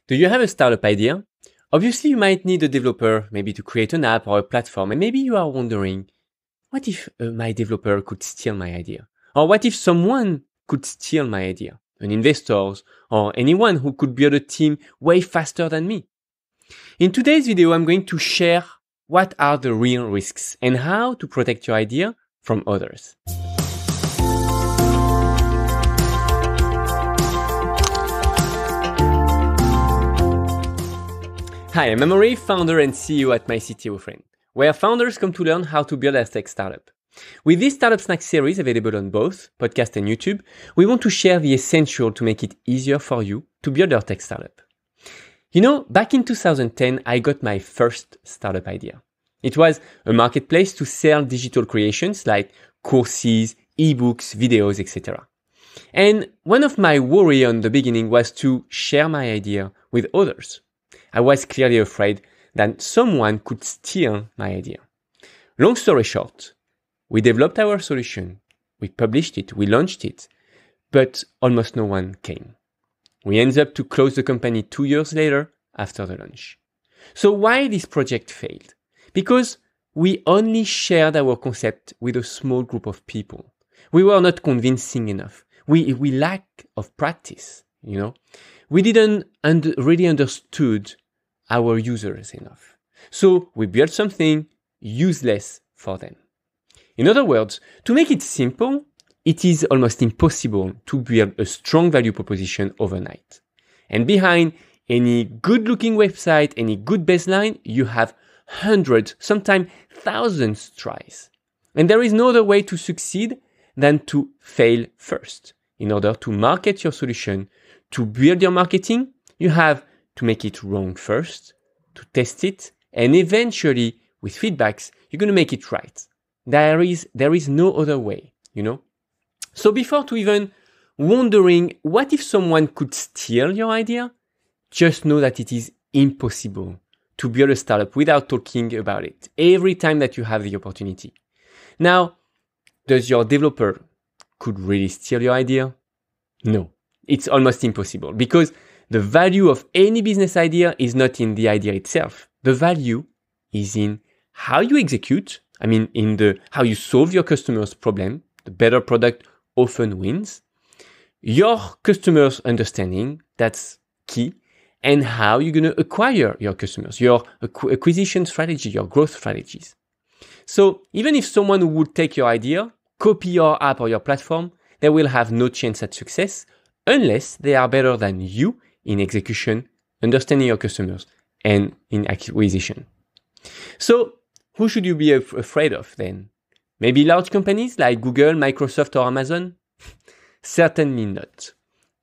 Do you have a startup idea? Obviously, you might need a developer, maybe to create an app or a platform, and maybe you are wondering, what if my developer could steal my idea? Or what if someone could steal my idea? An investor or anyone who could build a team way faster than me? In today's video, I'm going to share what are the real risks and how to protect your idea from others. Hi, I'm Amaury, founder and CEO at MyCTO, where founders come to learn how to build a tech startup. With this Startup Snack series available on both podcast and YouTube, we want to share the essential to make it easier for you to build your tech startup. You know, back in 2010, I got my first startup idea. It was a marketplace to sell digital creations like courses, ebooks, videos, etc. And one of my worries on the beginning was to share my idea with others. I was clearly afraid that someone could steal my idea. Long story short, we developed our solution, we published it, we launched it, but almost no one came. We ended up to close the company 2 years later after the launch. So why this project failed? Because we only shared our concept with a small group of people. We were not convincing enough. We lack of practice, you know. We didn't really understood our users enough. So we built something useless for them. In other words, to make it simple, it is almost impossible to build a strong value proposition overnight. And behind any good-looking website, any good baseline, you have hundreds, sometimes thousands tries. And there is no other way to succeed than to fail first. In order to market your solution, to build your marketing, you have to make it wrong first, to test it, and eventually, with feedbacks, you're going to make it right. There is no other way, you know? So before to even wondering what if someone could steal your idea, just know that it is impossible to build a startup without talking about it every time that you have the opportunity. Now, does your developer could really steal your idea? No, it's almost impossible because the value of any business idea is not in the idea itself. The value is in how you execute. I mean, in how you solve your customer's problem. The better product often wins. Your customer's understanding, that's key. And how you're going to acquire your customers, your acquisition strategy, your growth strategies. So even if someone would take your idea, copy your app or your platform, they will have no chance at success unless they are better than you in execution, understanding your customers, and in acquisition. So who should you be afraid of then? Maybe large companies like Google, Microsoft, or Amazon? Certainly not.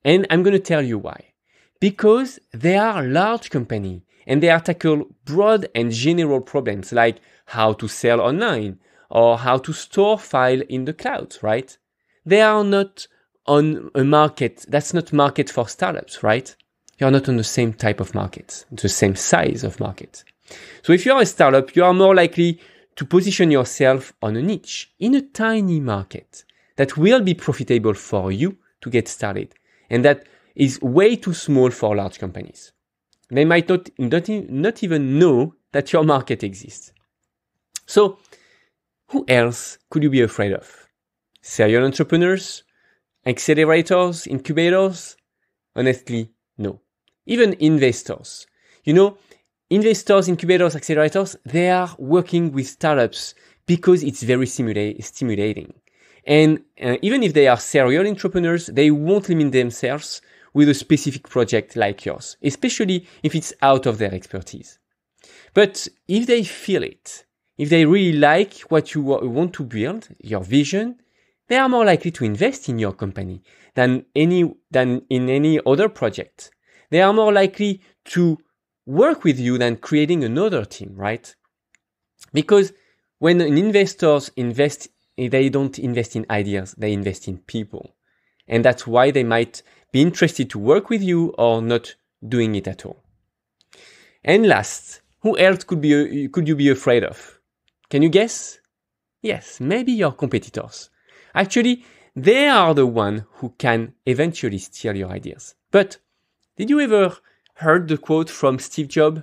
And I'm going to tell you why. Because they are large companies and they are tackle broad and general problems like how to sell online or how to store file in the cloud, right? They are not on a market, that's not market for startups, right? You're not on the same type of market, the same size of market. So if you're a startup, you are more likely to position yourself on a niche in a tiny market that will be profitable for you to get started and that is way too small for large companies. They might not even know that your market exists. So who else could you be afraid of? Serial entrepreneurs? Accelerators? Incubators? Honestly, no. Even investors. You know, investors, incubators, accelerators, they are working with startups because it's very stimulating. And even if they are serial entrepreneurs, they won't limit themselves with a specific project like yours, especially if it's out of their expertise. But if they feel it, if they really like what you want to build, your vision, they are more likely to invest in your company than in any other project. They are more likely to work with you than creating another team, right? Because when investors invest, they don't invest in ideas, they invest in people. And that's why they might be interested to work with you or not doing it at all. And last, who else could you be afraid of? Can you guess? Yes, maybe your competitors. Actually, they are the ones who can eventually steal your ideas. But did you ever heard the quote from Steve Jobs?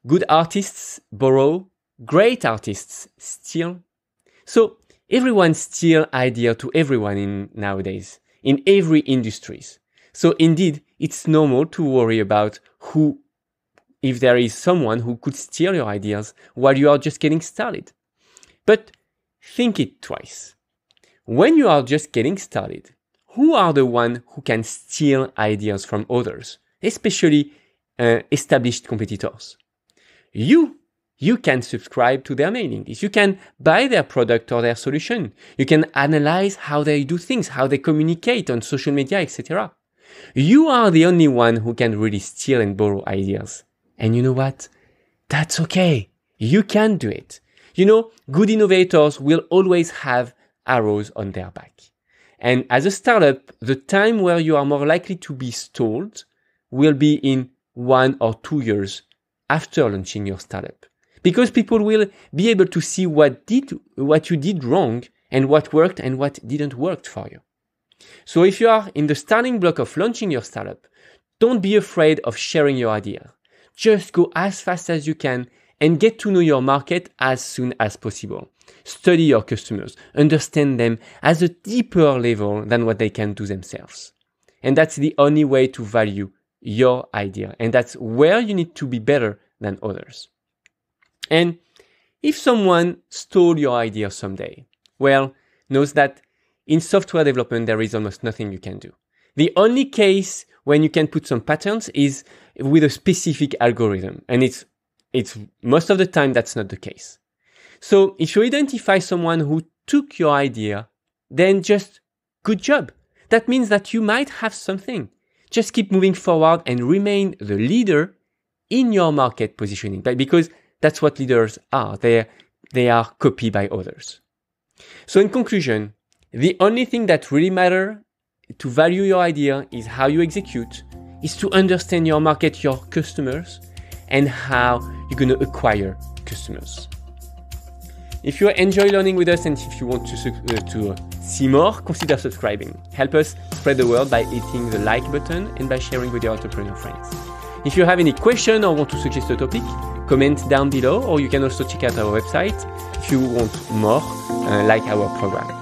Good artists borrow, great artists steal. So everyone steals ideas to everyone nowadays, in every industries. So indeed, it's normal to worry about if there is someone who could steal your ideas while you are just getting started. But think it twice. When you are just getting started, who are the ones who can steal ideas from others, especially established competitors? You can subscribe to their mailing list. You can buy their product or their solution. You can analyze how they do things, how they communicate on social media, etc. You are the only one who can really steal and borrow ideas. And you know what? That's okay. You can do it. You know, good innovators will always have arrows on their back. And as a startup, the time where you are more likely to be stalled will be in 1 or 2 years after launching your startup. Because people will be able to see what you did wrong and what worked and what didn't work for you. So if you are in the starting block of launching your startup, don't be afraid of sharing your idea. Just go as fast as you can and get to know your market as soon as possible. Study your customers, understand them at a deeper level than what they can do themselves. And that's the only way to value your idea. And that's where you need to be better than others. And if someone stole your idea someday, well, knows that in software development, there is almost nothing you can do. The only case when you can put some patterns is with a specific algorithm. And it's most of the time that's not the case. So if you identify someone who took your idea, then just good job. That means that you might have something. Just keep moving forward and remain the leader in your market positioning, because that's what leaders are. They are copied by others. So in conclusion, the only thing that really matters to value your idea is how you execute, is to understand your market, your customers, and how you're going to acquire customers. If you enjoy learning with us and if you want to see more, consider subscribing. Help us spread the word by hitting the like button and by sharing with your entrepreneur friends. If you have any question or want to suggest a topic, comment down below, or you can also check out our website if you want more like our program.